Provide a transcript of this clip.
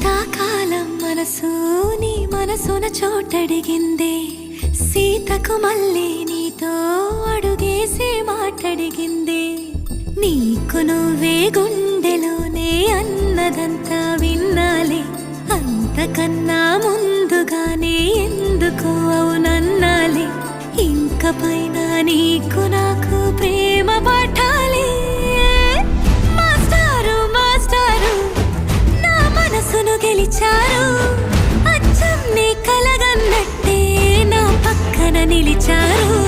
శీతాకాలం మనసు నీ మనసున చోటడిగిందే, సీతకు మళ్ళీ నీతో అడుగేసి మాటడిగిందే. నీకు నువ్వే గుండెలోనే అన్నదంతా విన్నాలే, అంతకన్నా ముందుగానే ఎందుకు అవునన్నాలే. ఇంక పైన నీకు నాకు ప్రేమ పాఠాలే. మాస్టారు మాస్టారు నా మనసును గెలిచారు, అచ్చం నీ కలగన్నట్టే నా పక్కన నిలిచారు.